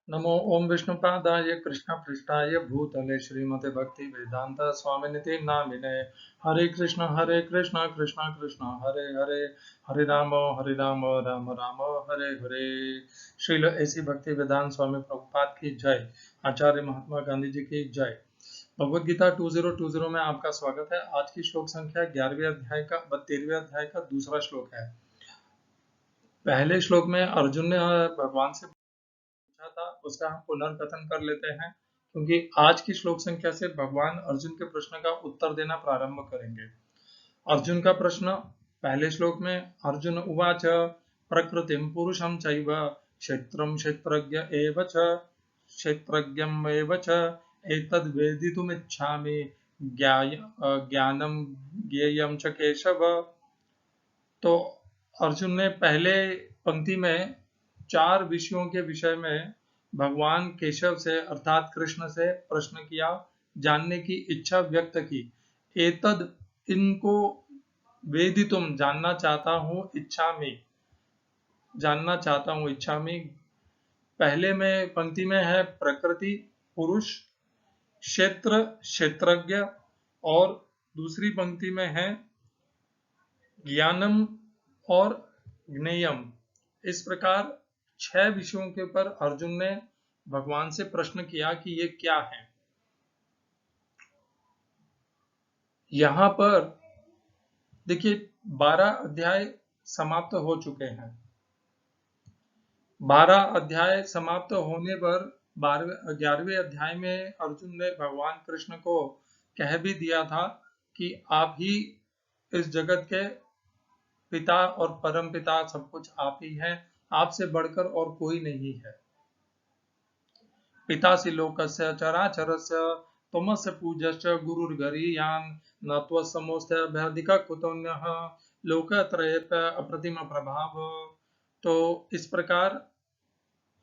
नमो ओम विष्णुपादाय कृष्णपृष्ठाय भूतले श्रीमते भक्ति वेदांत स्वामिनिति नामिने हरे कृष्ण कृष्ण कृष्ण हरे हरे हरे राम राम राम हरे हरे। श्रील ऐसी भक्ति वेदांत स्वामी प्रभुपाद की जय। आचार्य महात्मा गांधी जी की जय। भगवद गीता 2020 में आपका स्वागत है। आज की श्लोक संख्या 11वें अध्याय का 13वें अध्याय का दूसरा श्लोक है। पहले श्लोक में अर्जुन ने भगवान से पूछा था, उसका हम पुनर्कथन कर लेते हैं क्योंकि आज की श्लोक संख्या से भगवान अर्जुन के प्रश्न का उत्तर देना प्रारंभ करेंगे। अर्जुन का प्रश्न पहले श्लोक में अर्जुन उवाच प्रकृतिम पुरुषम चैव क्षेत्रम क्षेत्रज्ञ एव च क्षेत्रज्ञम एव च एतद् वेदितुमिच्छामि ज्ञानम ज्ञेयम च केशव। तो अर्जुन ने पहले पंक्ति में 4 विषयों के विषय में भगवान केशव से अर्थात कृष्ण से प्रश्न किया, जानने की इच्छा व्यक्त की। एतद इनको वेदितुम जानना चाहता हूँ, इच्छा में पहले में पंक्ति में है प्रकृति पुरुष, क्षेत्र क्षेत्रज्ञ और दूसरी पंक्ति में है ज्ञानम और ज्ञेयम। इस प्रकार 6 विषयों के ऊपर अर्जुन ने भगवान से प्रश्न किया कि ये क्या है। यहाँ पर देखिए 12 अध्याय समाप्त हो चुके हैं। 12 अध्याय समाप्त होने पर 11वें अध्याय में अर्जुन ने भगवान कृष्ण को कह भी दिया था कि आप ही इस जगत के पिता और परम पिता, सब कुछ आप ही हैं, आपसे बढ़कर और कोई नहीं है। पितासि लोकस्य चराचरस्य त्वमस्य पूज्यश्च गुरुर्गरीयान् न त्वत्समोऽस्त्यभ्यधिकः कुतोऽन्यः लोकत्रयेऽप्य अप्रतिम प्रभाव। तो इस प्रकार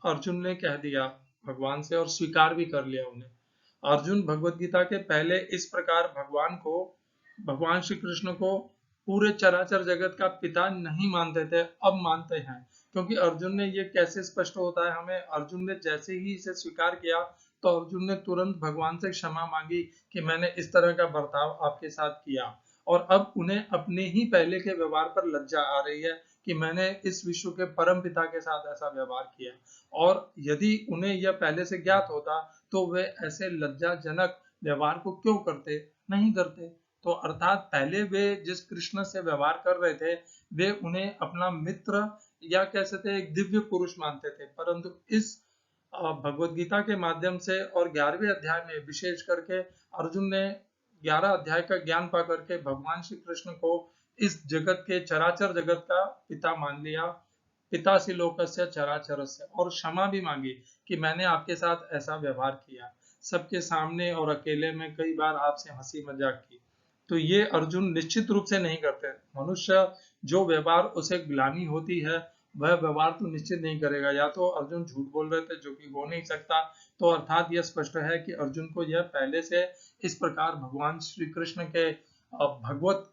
अर्जुन ने कह दिया भगवान से और स्वीकार भी कर लिया उन्हें। अर्जुन भगवत गीता के पहले इस प्रकार भगवान श्री कृष्ण को पूरे चराचर जगत का पिता नहीं मानते थे, अब मानते हैं। क्योंकि अर्जुन ने ये कैसे स्पष्ट होता है हमें, अर्जुन ने जैसे ही इसे स्वीकार किया तो अर्जुन ने तुरंत भगवान से क्षमा मांगी कि मैंने इस तरह का बर्ताव आपके साथ किया। और अब उन्हें अपने ही पहले के व्यवहार पर लज्जा आ रही है कि मैंने इस विश्व के परम पिता के साथ ऐसा व्यवहार किया। और यदि उन्हें यह पहले से ज्ञात होता तो वे ऐसे लज्जाजनक व्यवहार को क्यों करते, नहीं करते। तो अर्थात पहले वे जिस कृष्ण से व्यवहार कर रहे थे वे उन्हें अपना मित्र या कह सकते हैं एक दिव्य पुरुष मानते थे, परंतु इस भगवत गीता के माध्यम से और 11वें अध्याय में विशेष करके अर्जुन ने 11 अध्याय का ज्ञान पा करके भगवान श्री कृष्ण को इस जगत के चराचर जगत का पिता मान लिया। पितासि लोकस्य चराचरस्य, और क्षमा भी मांगी कि मैंने आपके साथ ऐसा व्यवहार किया, सबके सामने और अकेले में कई बार आपसे हंसी मजाक की। तो ये अर्जुन निश्चित रूप से नहीं करते। मनुष्य जो व्यवहार उसे ग्लानि होती है वह व्यवहार तो निश्चित नहीं करेगा। या तो अर्जुन झूठ बोल रहे थे जो कि हो नहीं सकता, तो अर्थात यह स्पष्ट है कि अर्जुन को यह पहले से इस प्रकार भगवान श्री कृष्ण के भगवत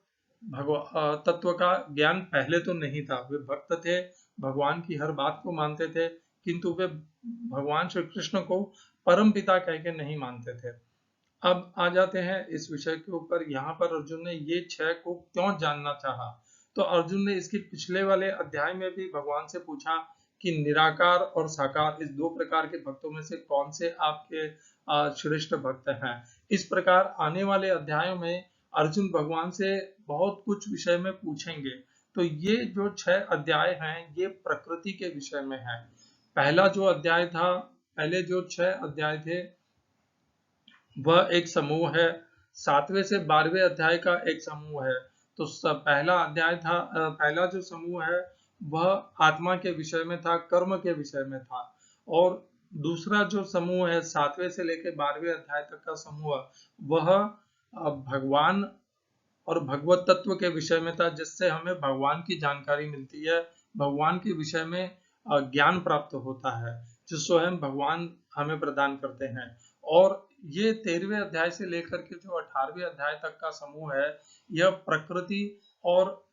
तत्व का ज्ञान पहले तो नहीं था। वे भक्त थे, भगवान की हर बात को मानते थे, किंतु वे भगवान श्री कृष्ण को परम पिता कह के नहीं मानते थे। अब आ जाते हैं इस विषय के ऊपर। यहाँ पर अर्जुन ने ये 6 को क्यों जानना चाहा, तो अर्जुन ने इसके पिछले वाले अध्याय में भी भगवान से पूछा कि निराकार और साकार इस 2 प्रकार के भक्तों में से कौन से आपके श्रेष्ठ भक्त हैं। इस प्रकार आने वाले अध्यायों में अर्जुन भगवान से बहुत कुछ विषय में पूछेंगे। तो ये जो 6 अध्याय हैं ये प्रकृति के विषय में है। पहला जो अध्याय था, पहले जो 6 अध्याय थे वह एक समूह है, 7वें से 12वें अध्याय का एक समूह है। तो पहला अध्याय था, पहला जो समूह है वह आत्मा के विषय में था, कर्म के विषय में था। और दूसरा जो समूह है 7वें से लेकर 12वें अध्याय तक का समूह, वह भगवान और भगवत तत्व के विषय में था, जिससे हमें भगवान की जानकारी मिलती है, भगवान के विषय में ज्ञान प्राप्त होता है जो स्वयं भगवान हमें प्रदान करते हैं। और ये 13वें अध्याय से लेकर के जो 18वें अध्याय तक का समूह है, यह प्रकृति और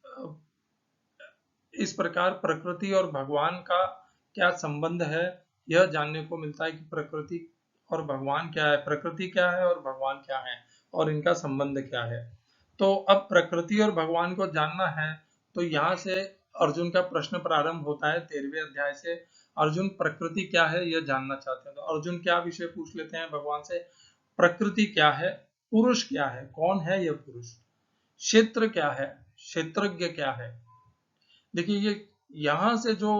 इस प्रकार प्रकृति और भगवान का क्या संबंध है यह जानने को मिलता है कि प्रकृति और भगवान क्या है, प्रकृति क्या है और भगवान क्या है और इनका संबंध क्या है। तो अब प्रकृति और भगवान को जानना है, तो यहाँ से अर्जुन का प्रश्न प्रारंभ होता है 13वें अध्याय से। अर्जुन प्रकृति क्या है यह जानना चाहते हैं, तो अर्जुन क्या विषय पूछ लेते हैं भगवान से, प्रकृति क्या है, पुरुष क्या है, कौन है यह पुरुष, क्षेत्र क्या है, क्षेत्रज्ञ क्या है। देखिए ये यहाँ से जो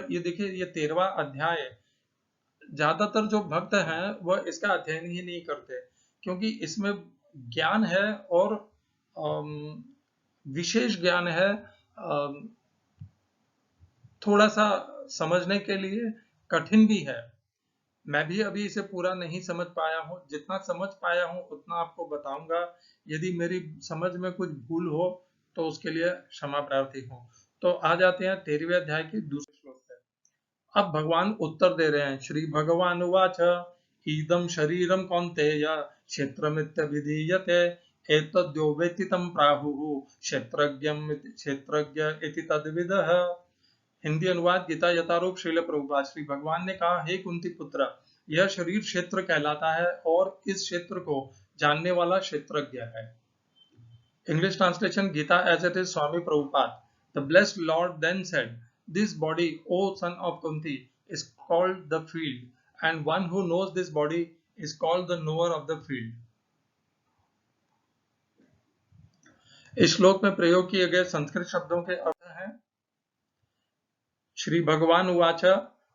ये देखिए ये 13वां अध्याय, ज्यादातर जो भक्त हैं वह इसका अध्ययन ही नहीं करते, क्योंकि इसमें ज्ञान है और विशेष ज्ञान है, थोड़ा सा समझने के लिए कठिन भी है। मैं भी अभी इसे पूरा नहीं समझ पाया हूँ, जितना समझ पाया हूँ उतना आपको बताऊंगा। यदि मेरी समझ में कुछ भूल हो तो उसके लिए क्षमा प्रार्थी हूँ। तो आ जाते हैं 13वें अध्याय के दूसरे श्लोक पे। अब भगवान उत्तर दे रहे हैं। श्री भगवान उवाच इदं शरीरं कौन्तेय क्षेत्रमित्यभिधीयते एतद्यो वेत्ति तं प्राहुः क्षेत्रज्ञ इति तद्विदः। हिंदी अनुवाद गीता यथारूप श्रील प्रभुपाद। श्री भगवान ने कहा, हे कुंती पुत्र, यह शरीर क्षेत्र कहलाता है और इस क्षेत्र को जानने वाला क्षेत्रज्ञ है। English translation Gita as it is Swami Prabhupada. The blessed Lord then said, this body, O son of Kunti, is called the field, and one who knows this body is called the knower of the field. इस श्लोक में प्रयोग किए गए संस्कृत शब्दों के अर्थ हैं, श्री भगवान उवाच,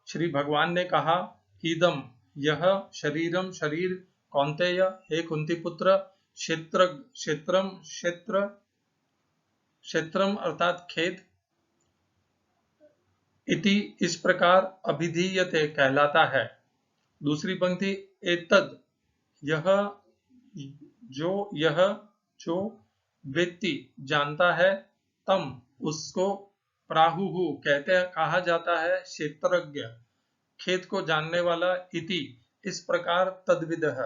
श्री भगवान ने कहा, इदम यह, शरीरम शरीर, कौन्तेय हे कुंती पुत्र, क्षेत्रम अर्थात खेत, इति इस प्रकार, अभिधीयते कहलाता है। दूसरी पंक्ति, एतद यह जो वेत्ति जानता है, तम उसको, प्राहुहु कहते हैं कहा जाता है, क्षेत्रज्ञ खेत को जानने वाला, इति इस प्रकार, तद्विदः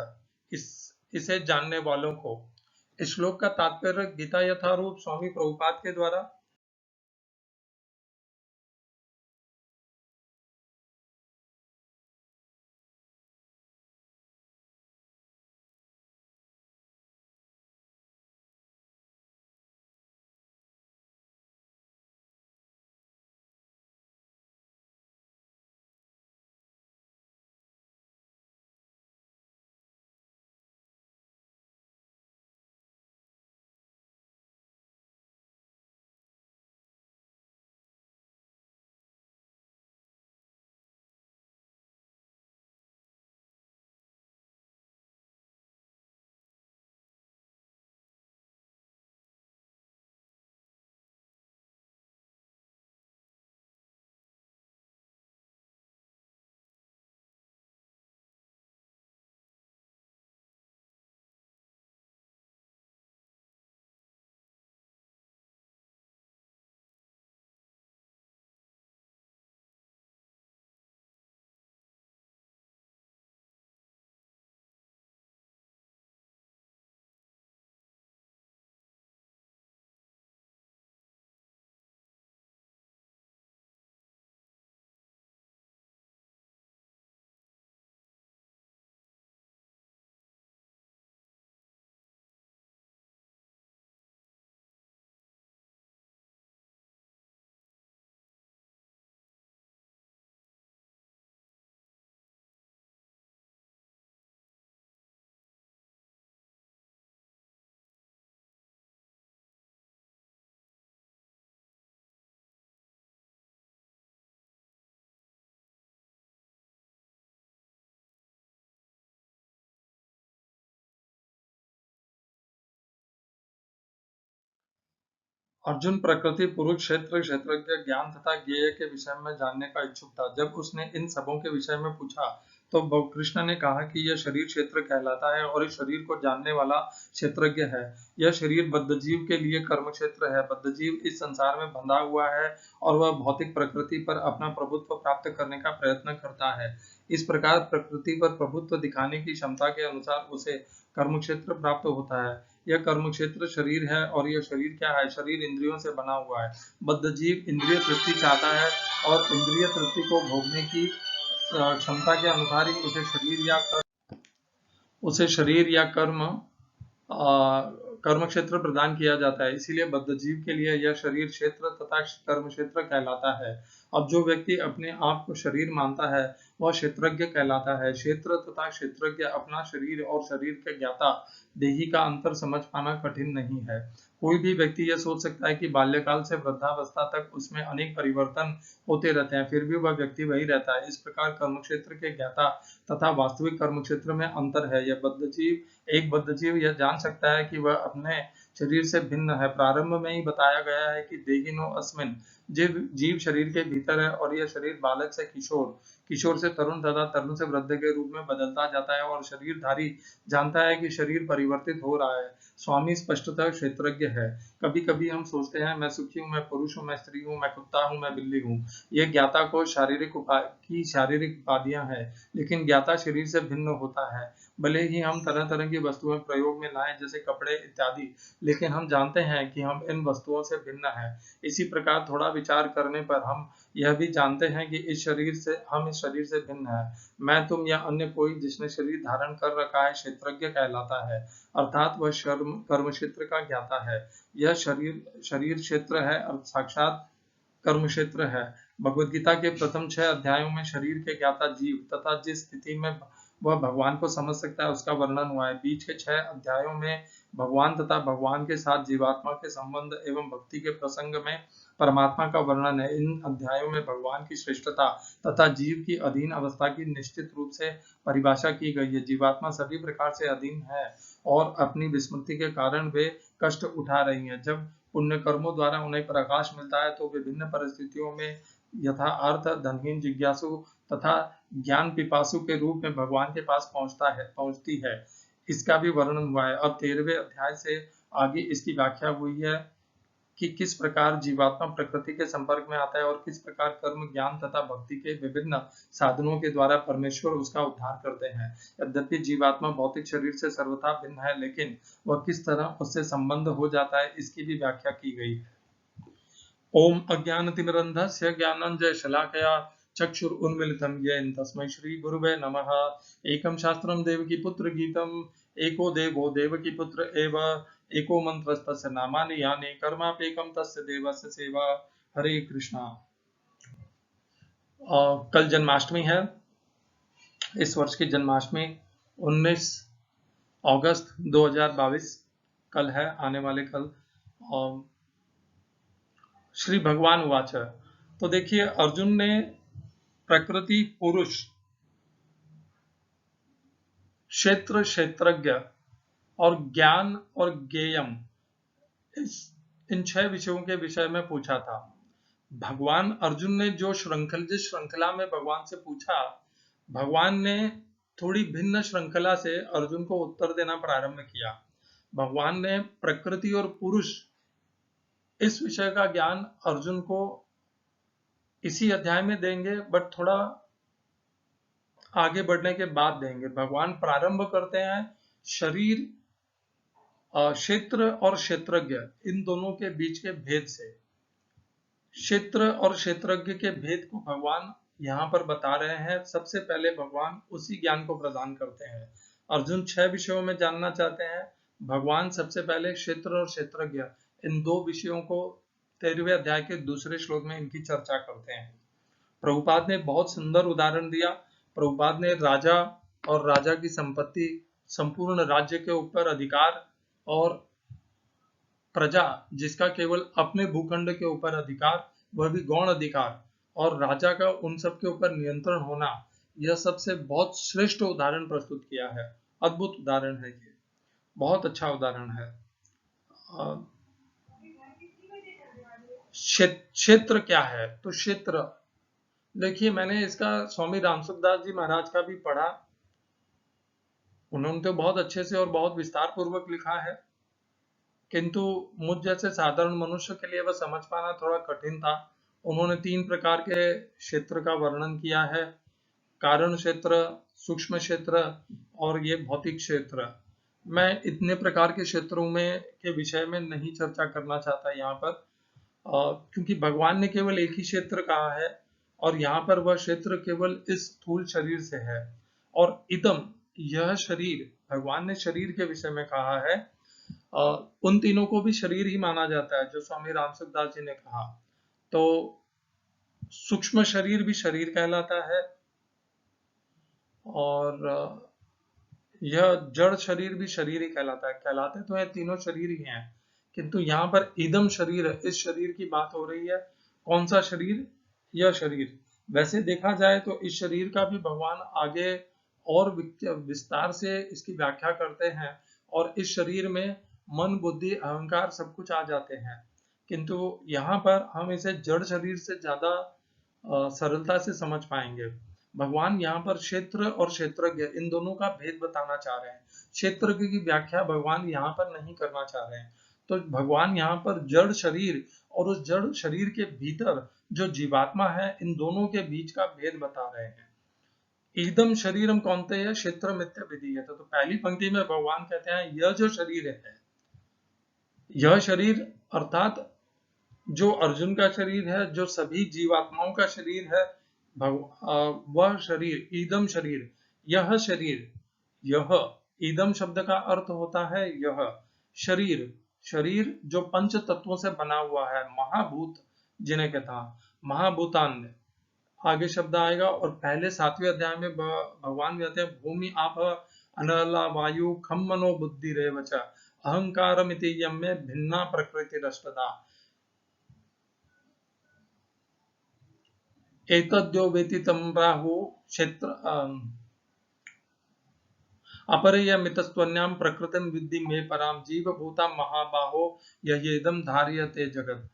इसे जानने वालों को। इस श्लोक का तात्पर्य गीता यथारूप स्वामी प्रभुपाद के द्वारा अर्जुन प्रकृति, पुरुष, क्षेत्र, क्षेत्रज्ञ, ज्ञान तथा ज्ञेय के विषय में जानने का इच्छुक था। जब उसने इन सबों के विषय में पूछा तो कृष्ण ने कहा कि यह शरीर क्षेत्र कहलाता है और इस शरीर को जानने वाला क्षेत्रज्ञ है। यह शरीर बद्धजीव के लिए कर्म क्षेत्र है। बद्धजीव इस संसार में बंधा हुआ है और वह भौतिक प्रकृति पर अपना प्रभुत्व प्राप्त करने का प्रयत्न करता है। इस प्रकार प्रकृति पर प्रभुत्व दिखाने की क्षमता के अनुसार उसे कर्म क्षेत्र प्राप्त होता है। यह कर्म क्षेत्र शरीर है और यह शरीर क्या है? शरीर इंद्रियों से बना हुआ है। बद्ध जीव इंद्रिय तृप्ति चाहता है और इंद्रिय तृप्ति को भोगने की क्षमता के अनुसार ही उसे शरीर या कर्म क्षेत्र प्रदान किया जाता है। इसीलिए बद्ध जीव के लिए यह शरीर क्षेत्र तथा कर्म क्षेत्र कहलाता है। अब जो व्यक्ति अपने आप को शरीर मानता है वह क्षेत्रज्ञ कहलाता है। क्षेत्र तथा क्षेत्रज्ञ अपना शरीर और शरीर के ज्ञाता देही का अंतर समझ पाना कठिन नहीं है। कोई भी व्यक्ति यह सोच सकता है कि बाल्यकाल से वृद्धावस्था तक उसमें अनेक परिवर्तन होते रहते हैं, फिर भी वह व्यक्ति वही रहता है। इस प्रकार कर्म क्षेत्र के ज्ञाता तथा वास्तविक कर्म क्षेत्र में अंतर है। एक बद्ध जीव यह जान सकता है कि वह अपने शरीर से भिन्न है। प्रारंभ में ही बताया गया है कि देहिनो अस्मिन, जीव शरीर के भीतर है और यह शरीर बालक से किशोर से तरुण तथा तरुण से वृद्ध के रूप में बदलता जाता है और शरीरधारी जानता है कि शरीर परिवर्तित हो रहा है। स्वामी स्पष्टतः क्षेत्रज्ञ है। कभी कभी हम सोचते हैं मैं सुखी हूँ, मैं पुरुष हूँ, मैं स्त्री हूँ, मैं कुत्ता हूँ, मैं बिल्ली हूँ। ये ज्ञाता को शारीरिक उपाधियां हैं, लेकिन ज्ञाता शरीर से भिन्न होता है। भले ही हम तरह तरह की वस्तुएं प्रयोग में लाएं जैसे कपड़े इत्यादि, लेकिन हम जानते हैं कि हम इन वस्तुओं से भिन्न हैं। इसी प्रकार थोड़ा विचार करने पर हम यह भी जानते हैं कि इस शरीर से भिन्न है। मैं, तुम या अन्य कोई जिसने शरीर धारण कर रखा है क्षेत्रज्ञ कहलाता है, अर्थात वह कर्म क्षेत्र का ज्ञाता है। यह शरीर क्षेत्र है और साक्षात कर्म क्षेत्र है। भगवद गीता के प्रथम 6 अध्यायों में शरीर के ज्ञाता जीव तथा जिस स्थिति में वह भगवान को समझ सकता है उसका वर्णन हुआ है। बीच के 6 अध्यायों में भगवान तथा भगवान के साथ जीवात्मा के संबंध एवं भक्ति के प्रसंग में परमात्मा का वर्णन है। इन अध्यायों में भगवान की श्रेष्ठता तथा जीव की अधीन अवस्था की निश्चित रूप से परिभाषा की गई है। जीवात्मा सभी प्रकार से अधीन है और अपनी विस्मृति के कारण वे कष्ट उठा रही हैं। जब पुण्य कर्मों द्वारा उन्हें प्रकाश मिलता है तो विभिन्न परिस्थितियों में यथा अर्थ, धनहीन, जिज्ञासु तथा ज्ञान पिपासु के रूप में भगवान के पास पहुंचती है। इसका भी वर्णन हुआ है। अब 13वें अध्याय से आगे इसकी व्याख्या हुई है कि किस प्रकार जीवात्मा प्रकृति के संपर्क में आता है और किस प्रकार कर्म, ज्ञान तथा भक्ति के विभिन्न साधनों के द्वारा परमेश्वर उसका उद्धार करते हैं। यद्यपि जीवात्मा भौतिक शरीर से सर्वथा भिन्न है, लेकिन वह किस तरह उससे संबंध हो जाता है इसकी भी व्याख्या की गई है। ओम अज्ञानतिमिरन्धस्य ज्ञानाञ्जनशलाकया चक्षुरुन्मीलितं येन तस्मै श्रीगुरुवे नमः। एकं शास्त्रं देवकीपुत्र गीतम्, एको देवो देवकीपुत्र एव, एको मंत्रस्तस्य नामानि यानि, कर्माप्येकं तस्य देवस्य सेवा। हरे कृष्णा। कल जन्माष्टमी है। इस वर्ष की जन्माष्टमी 19 अगस्त 2022 कल है, आने वाले कल। श्री भगवान उवाच। तो देखिए, अर्जुन ने प्रकृति, पुरुष, क्षेत्र, क्षेत्रज्ञ और ज्ञान और ज्ञेयम, इन 6 विषयों के विषय में पूछा था। भगवान अर्जुन ने जिस श्रृंखला में भगवान से पूछा, भगवान ने थोड़ी भिन्न श्रृंखला से अर्जुन को उत्तर देना प्रारंभ किया। भगवान ने प्रकृति और पुरुष इस विषय का ज्ञान अर्जुन को इसी अध्याय में देंगे, बट थोड़ा आगे बढ़ने के बाद देंगे। भगवान प्रारंभ करते हैं शरीर, क्षेत्र और क्षेत्रज्ञ, इन दोनों के बीच के भेद से। क्षेत्र और क्षेत्रज्ञ के भेद को भगवान यहाँ पर बता रहे हैं। सबसे पहले भगवान उसी ज्ञान को प्रदान करते हैं। अर्जुन 6 विषयों में जानना चाहते हैं। भगवान सबसे पहले क्षेत्र और क्षेत्रज्ञ, इन 2 विषयों को 13वें अध्याय के दूसरे श्लोक में इनकी चर्चा करते हैं। प्रभुपाद ने बहुत सुंदर उदाहरण दिया। प्रभुपाद ने राजा और राजा की संपत्ति, संपूर्ण राज्य के ऊपर अधिकार, और प्रजा जिसका केवल अपने भूखंड के ऊपर अधिकार, वह भी गौण अधिकार, और राजा का उन सब के ऊपर नियंत्रण होना, यह सबसे बहुत श्रेष्ठ उदाहरण प्रस्तुत किया है। अद्भुत उदाहरण है ये, बहुत अच्छा उदाहरण है। क्षेत्र क्या है? तो क्षेत्र, देखिए, मैंने इसका स्वामी रामसुखदास जी महाराज का भी पढ़ा। उन्होंने तो बहुत अच्छे से और बहुत विस्तार पूर्वक लिखा है, किंतु मुझ जैसे साधारण मनुष्य के लिए वह समझ पाना थोड़ा कठिन था। उन्होंने 3 प्रकार के क्षेत्र का वर्णन किया है, कारण क्षेत्र, सूक्ष्म क्षेत्र और ये भौतिक क्षेत्र। मैं इतने प्रकार के क्षेत्रों में के विषय में नहीं चर्चा करना चाहता यहाँ पर, क्योंकि भगवान ने केवल एक ही क्षेत्र कहा है। और यहाँ पर वह क्षेत्र केवल इस स्थूल शरीर से है। और इदम, यह शरीर, भगवान ने शरीर के विषय में कहा है। उन तीनों को भी शरीर ही माना जाता है जो स्वामी राम सुखदास जी ने कहा। तो सूक्ष्म शरीर भी शरीर कहलाता है, और यह जड़ शरीर भी शरीर ही कहलाता है। कहलाते तो है तीनों शरीर ही हैं, किंतु यहाँ पर इदम शरीर है, इस शरीर की बात हो रही है। कौन सा शरीर? यह शरीर। वैसे देखा जाए तो इस शरीर का भी भगवान आगे और विस्तार से इसकी व्याख्या करते हैं, और इस शरीर में मन, बुद्धि, अहंकार सब कुछ आ जाते हैं। किंतु यहाँ पर हम इसे जड़ शरीर से ज्यादा सरलता से समझ पाएंगे। भगवान यहाँ पर क्षेत्र और क्षेत्रज्ञ इन दोनों का भेद बताना चाह रहे हैं। क्षेत्रज्ञ की व्याख्या भगवान यहाँ पर नहीं करना चाह रहे हैं। तो भगवान यहाँ पर जड़ शरीर और उस जड़ शरीर के भीतर जो जीवात्मा है, इन दोनों के बीच का भेद बता रहे हैं। एकदम शरीरम कौन्तेय क्षेत्र मिथ्य विधीयते। तो पहली पंक्ति में भगवान कहते हैं यह जो शरीर है, यह शरीर अर्थात जो अर्जुन का शरीर है, जो सभी जीवात्माओं का शरीर है, वह शरीर, ईदम शरीर, यह शरीर, यह ईदम शब्द का अर्थ होता है यह शरीर। शरीर जो पंच तत्वों से बना हुआ है, महाभूत जिन्हें कहता, महाभूतान आगे शब्द आएगा। और पहले 7वें अध्याय में भगवान कहते हैं भूमि आप अनला वायु खम मनो बुद्धि रेवच अहंकार मितियम में भिन्ना प्रकृति रष्टदा एतद्यो वेति तम राहु क्षेत्र अपरियमितस्त्वन्याम प्रकृतिम विद्धि में पराम जीव भूता महाबाहो यह्येदं धार्यते जगत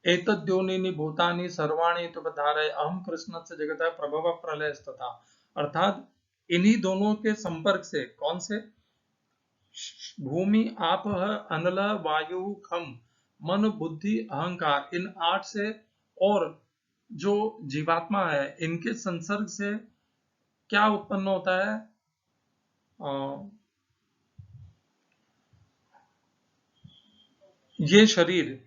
एतद्योनिनि भूतानि सर्वाणि तुपधारय अहम कृष्णस्य जगतः प्रभव प्रलयस्तथा। अर्थात इन्हीं दोनों के संपर्क से, कौन से? भूमि आप अनल वायु खम मन बुद्धि अहंकार, इन 8 से और जो जीवात्मा है इनके संसर्ग से क्या उत्पन्न होता है? ये शरीर,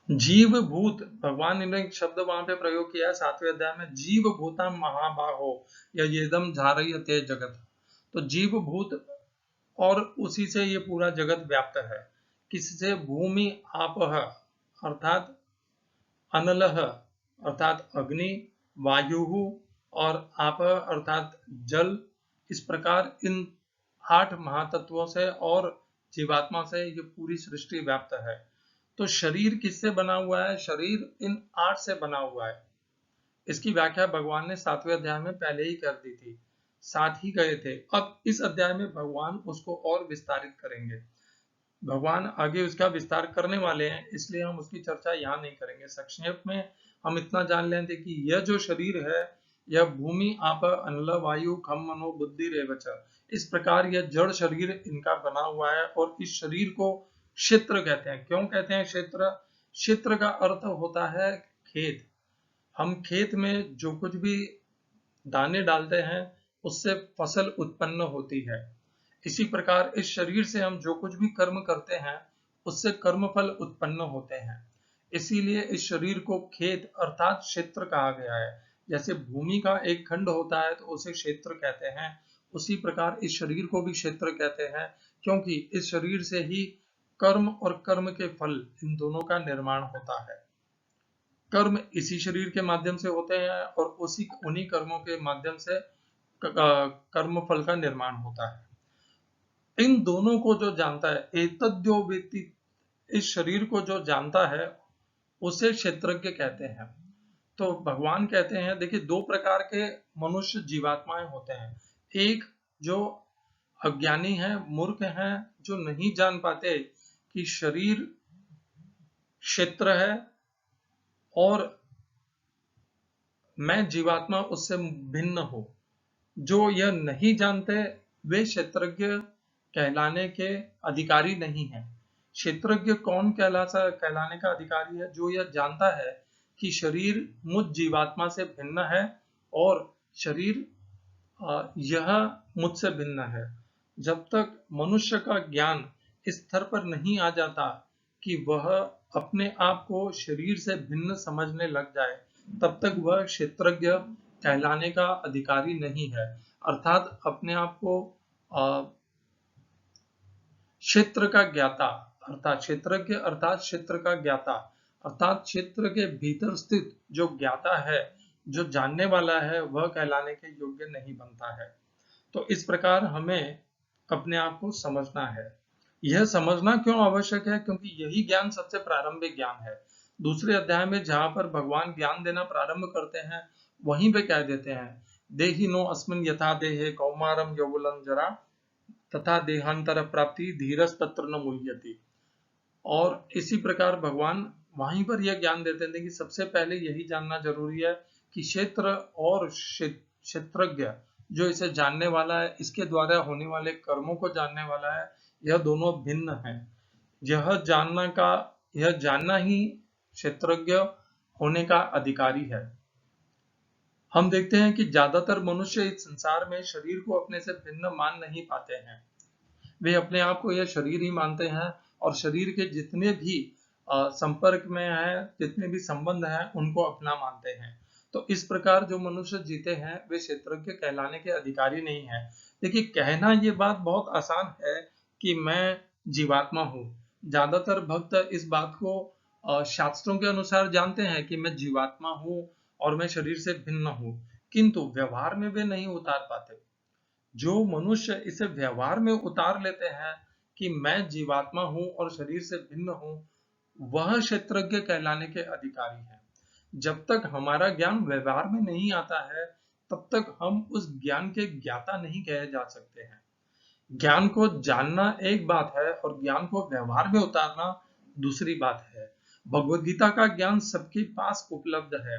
जीव भूत, भगवान ने एक शब्द वहां पे प्रयोग किया है 7वें अध्याय में, जीव भूता महाबाहो यह्येदं धारयते जगत। तो जीव भूत और उसी से ये पूरा जगत व्याप्त है। किससे? भूमि आपह अर्थात अनलह अर्थात अग्नि, वायु और आप अर्थात जल। इस प्रकार इन 8 महातत्वों से और जीवात्मा से ये पूरी सृष्टि व्याप्त है। तो शरीर किससे बना हुआ है? शरीर इन 8 से बना हुआ है। इसकी व्याख्या भगवान ने 7वें अध्याय में पहले ही कर दी थी, साथ ही गए थे। अब इस अध्याय में भगवान उसको और विस्तारित करेंगे। भगवान आगे उसका विस्तार करने वाले हैं, इसलिए हम उसकी चर्चा यहाँ नहीं करेंगे। संक्षेप में हम इतना जान लेते कि यह जो शरीर है, यह भूमि आप अनल वायु खम मनो बुद्धि रेवच, इस प्रकार यह जड़ शरीर इनका बना हुआ है। और इस शरीर को क्षेत्र कहते हैं। क्यों कहते हैं क्षेत्र? क्षेत्र का अर्थ होता है खेत। हम खेत में जो कुछ भी दाने डालते हैं उससे फसल उत्पन्न होती है। इसी प्रकार इस शरीर से हम जो कुछ भी कर्म करते हैं उससे कर्मफल उत्पन्न होते हैं। इसीलिए इस शरीर को खेत अर्थात क्षेत्र कहा गया है। जैसे भूमि का एक खंड होता है तो उसे क्षेत्र कहते हैं, उसी प्रकार इस शरीर को भी क्षेत्र कहते हैं, क्योंकि इस शरीर से ही कर्म और कर्म के फल, इन दोनों का निर्माण होता है। कर्म इसी शरीर के माध्यम से होते हैं और उन्हीं कर्मों के माध्यम से कर्म फल का निर्माण होता है। इन दोनों को जो जानता है, एतद्यो वेति, इस शरीर को जो जानता है उसे क्षेत्रज्ञ कहते हैं। तो भगवान कहते हैं, देखिए 2 प्रकार के मनुष्य जीवात्माएं होते हैं। एक जो अज्ञानी है, मूर्ख है, जो नहीं जान पाते कि शरीर क्षेत्र है और मैं जीवात्मा उससे भिन्न हूं। जो यह नहीं जानते वे क्षेत्रज्ञ कहलाने के अधिकारी नहीं है। क्षेत्रज्ञ कौन कहलाने का अधिकारी है? जो यह जानता है कि शरीर मुझ जीवात्मा से भिन्न है और शरीर यह मुझसे भिन्न है। जब तक मनुष्य का ज्ञान इस स्तर पर नहीं आ जाता कि वह अपने आप को शरीर से भिन्न समझने लग जाए, तब तक वह क्षेत्रज्ञ कहलाने का अधिकारी नहीं है। अर्थात अपने आप को क्षेत्र का ज्ञाता अर्थात क्षेत्रज्ञ अर्थात क्षेत्र का ज्ञाता अर्थात क्षेत्र के भीतर स्थित जो ज्ञाता है, जो जानने वाला है, वह कहलाने के योग्य नहीं बनता है। तो इस प्रकार हमें अपने आप को समझना है। यह समझना क्यों आवश्यक है? क्योंकि यही ज्ञान सबसे प्रारंभिक ज्ञान है। दूसरे अध्याय में जहां पर भगवान ज्ञान देना प्रारंभ करते हैं, वहीं पे कह देते हैं, देहि नो अस्मिन् यथा देहे कौमारम यौवनम जरा तथा देहांतर प्राप्ति धीरज तत्र न मुह्यति। और इसी प्रकार भगवान वहीं पर यह ज्ञान देते थे कि सबसे पहले यही जानना जरूरी है कि क्षेत्र और क्षेत्रज्ञ जो इसे जानने वाला है, इसके द्वारा होने वाले कर्मों को जानने वाला है, यह दोनों भिन्न है। यह जानना ही क्षेत्रज्ञ होने का अधिकारी है। हम देखते हैं कि ज्यादातर मनुष्य इस संसार में शरीर को अपने से भिन्न मान नहीं पाते हैं। वे अपने आप को यह शरीर ही मानते हैं और शरीर के जितने भी संपर्क में है, जितने भी संबंध हैं, उनको अपना मानते हैं। तो इस प्रकार जो मनुष्य जीते हैं, वे क्षेत्रज्ञ कहलाने के अधिकारी नहीं है। देखिए, कहना ये बात बहुत आसान है कि मैं जीवात्मा हूँ। ज्यादातर भक्त इस बात को शास्त्रों के अनुसार जानते हैं कि मैं जीवात्मा हूँ और मैं शरीर से भिन्न हूँ, किंतु व्यवहार में वे नहीं उतार पाते। जो मनुष्य इसे व्यवहार में उतार लेते हैं कि मैं जीवात्मा हूं और शरीर से भिन्न हूं, वह क्षेत्रज्ञ कहलाने के अधिकारी है। जब तक हमारा ज्ञान व्यवहार में नहीं आता है, तब तक हम उस ज्ञान के ज्ञाता नहीं कहे जा सकते हैं। ज्ञान को जानना एक बात है और ज्ञान को व्यवहार में उतारना दूसरी बात है। भगवद गीता का ज्ञान सबके पास उपलब्ध है,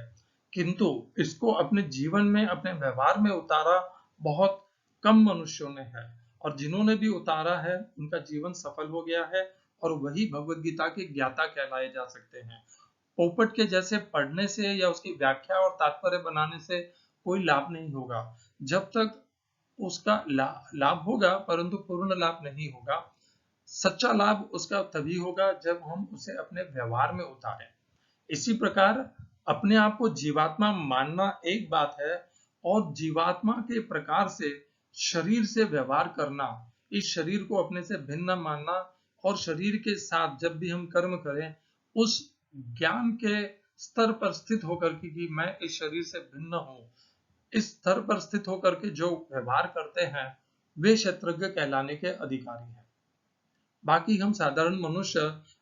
किंतु इसको अपने जीवन में, अपने व्यवहार में उतारा बहुत कम मनुष्यों ने है। और जिन्होंने भी उतारा है, उनका जीवन सफल हो गया है और वही भगवद गीता के ज्ञाता कहलाए जा सकते हैं। पोपट के जैसे पढ़ने से या उसकी व्याख्या और तात्पर्य बनाने से कोई लाभ नहीं होगा। जब तक उसका लाभ होगा, परंतु पूर्ण लाभ नहीं होगा। सच्चा लाभ उसका तभी होगा जब हम उसे अपने व्यवहार में उतारें। इसी प्रकार अपने आप को जीवात्मा मानना एक बात है और जीवात्मा के प्रकार से शरीर से व्यवहार करना, इस शरीर को अपने से भिन्न मानना और शरीर के साथ जब भी हम कर्म करें, उस ज्ञान के स्तर पर स्थित होकर के कि मैं इस शरीर से भिन्न हूं, इस स्तर पर स्थित होकर के जो व्यवहार करते हैं, वे क्षेत्रज्ञ कहलाने के अधिकारी हैं। बाकी हम साधारण मनुष्य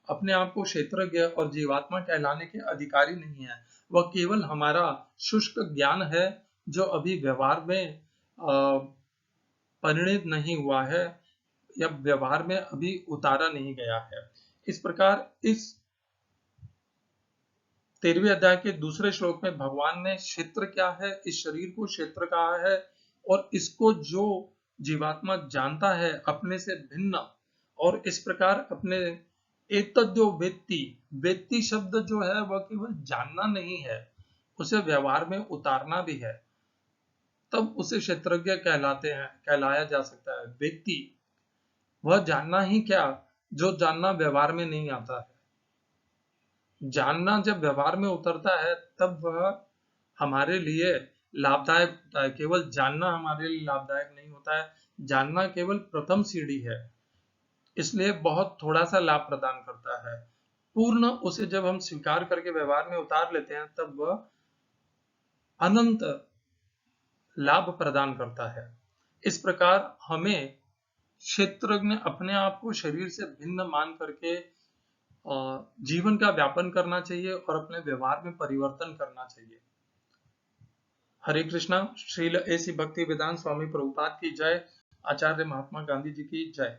अपने आप को क्षेत्रज्ञ और जीवात्मा कहलाने के अधिकारी नहीं है। वह केवल हमारा शुष्क ज्ञान है जो अभी व्यवहार में परिणित नहीं हुआ है या व्यवहार में अभी उतारा नहीं गया है। इस प्रकार इस 13वें अध्याय के दूसरे श्लोक में भगवान ने क्षेत्र क्या है, इस शरीर को क्षेत्र कहा है और इसको जो जीवात्मा जानता है अपने से भिन्न, और इस प्रकार अपने एतद्यो वेत्ति, वेत्ति शब्द जो है वह केवल जानना नहीं है, उसे व्यवहार में उतारना भी है, तब उसे क्षेत्रज्ञ कहलाया जा सकता है। वेत्ति वह जानना ही क्या, जो जानना व्यवहार में नहीं आता है। जानना जब व्यवहार में उतरता है तब वह हमारे लिए लाभदायक होता है। केवल जानना हमारे लिए लाभदायक नहीं होता है, जानना केवल प्रथम सीढ़ी है, इसलिए बहुत थोड़ा सा लाभ प्रदान करता है। पूर्ण उसे जब हम स्वीकार करके व्यवहार में उतार लेते हैं, तब वह अनंत लाभ प्रदान करता है। इस प्रकार हमें क्षेत्रज्ञ अपने आप को शरीर से भिन्न मान करके जीवन का व्यापन करना चाहिए और अपने व्यवहार में परिवर्तन करना चाहिए। हरे कृष्णा। श्रील ऐसी भक्ति वेदांत स्वामी प्रभुपाद की जय। आचार्य महात्मा गांधी जी की जय।